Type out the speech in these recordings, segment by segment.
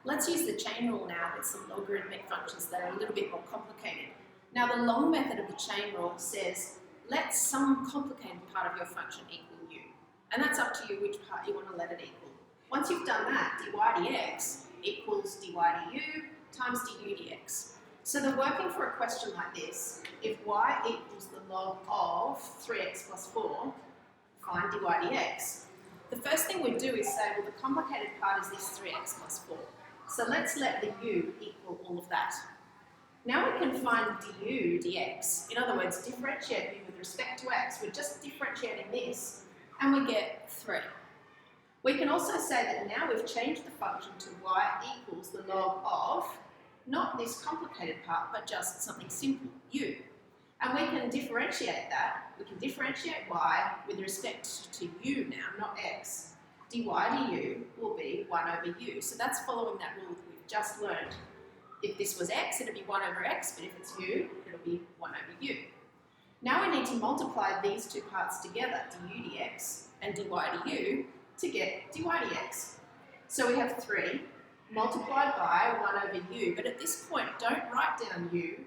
Let's use the chain rule now with some logarithmic functions that are a little bit more complicated. Now the long method of the chain rule says, let some complicated part of your function equal u. And that's up to you which part you want to let it equal. Once you've done that, dy dx equals dy du times du dx. So they're working for a question like this. If y equals the log of 3x plus 4, find dy dx. The first thing we do is say, well, the complicated part is this 3x plus 4. So let's let the u equal all of that. Now we can find du dx. In other words, differentiate u with respect to x. We're just differentiating this, and we get 3. We can also say that now we've changed the function to y equals the log of, not this complicated part, but just something simple, u. And we can differentiate that. We can differentiate y with respect to u now, not x. Dy du will be 1 over u. So that's following that rule that we've just learned. If this was x, it'll be 1 over x, but if it's u, it'll be 1 over u. Now we need to multiply these two parts together, du dx and dy du, to get dy dx. So we have 3 multiplied by 1 over u, but at this point, don't write down u,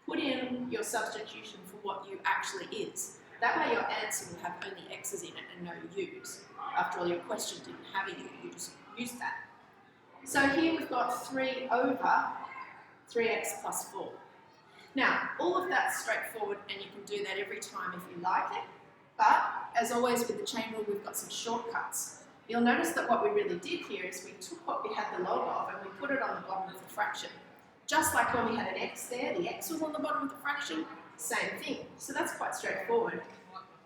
put in your substitution for what u actually is. That way your answer will have only x's in it and no u's. After all, your question didn't have a u, you just used that. So here we've got 3 over 3x plus 4. Now, all of that's straightforward and you can do that every time if you like it, but as always with the chain rule, we've got some shortcuts. You'll notice that what we really did here is we took what we had the log of and we put it on the bottom of the fraction. Just like when we had an x there, the x was on the bottom of the fraction, same thing. So that's quite straightforward.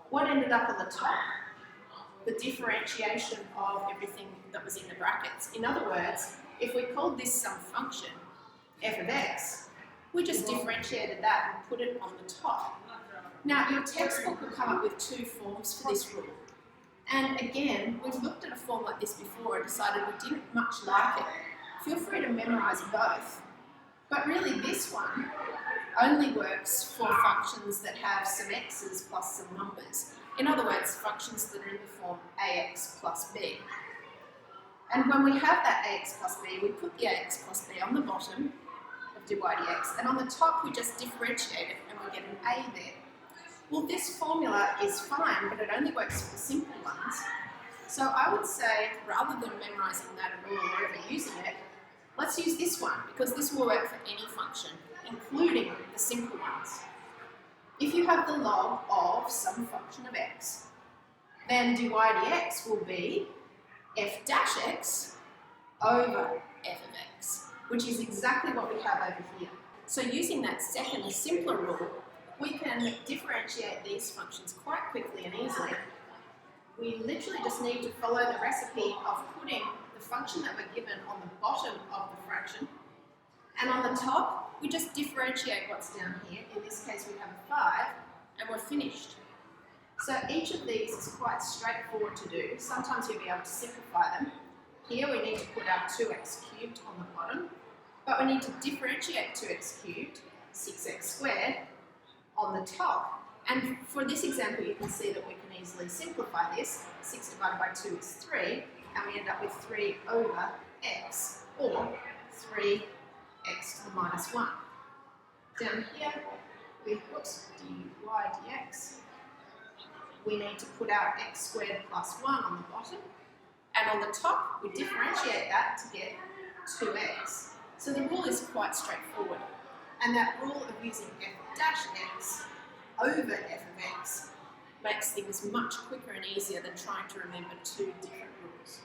What ended up on the top? The differentiation of everything that was in the brackets. In other words, if we called this some function, f of x, we just differentiated that and put it on the top. Now, your textbook will come up with 2 forms for this rule. And again, we've looked at a form like this before and decided we didn't much like it. Feel free to memorize both. But really, this one only works for functions that have some x's plus some numbers. In other words, functions that are in the form ax plus b. And when we have that ax plus b, we put the ax plus b on the bottom of dy dx, and on the top we just differentiate it and we get an a there. Well, this formula is fine, but it only works for the simple ones. So I would say, rather than memorizing that at all or ever using it, let's use this one, because this will work for any function, including the simple ones. If you have the log of some function of x, then dy dx will be f dash x over f of x, which is exactly what we have over here. So using that second, simpler rule, we can differentiate these functions quite quickly and easily. We literally just need to follow the recipe of putting the function that we're given on the bottom of the fraction, and on the top, we just differentiate what's down here. In this case, we have a 5, and we're finished. So each of these is quite straightforward to do. Sometimes you'll be able to simplify them. Here we need to put our 2x cubed on the bottom, but we need to differentiate 2x cubed, 6x squared, on the top. And for this example, you can see that we can easily simplify this. 6 divided by 2 is 3, and we end up with 3 over x, or 3x to the minus 1. Down here, we put dy dx. We need to put our x squared plus 1 on the bottom, and on the top, we differentiate that to get 2x. So the rule is quite straightforward. And that rule of using f dash x over f of x makes things much quicker and easier than trying to remember 2 different rules.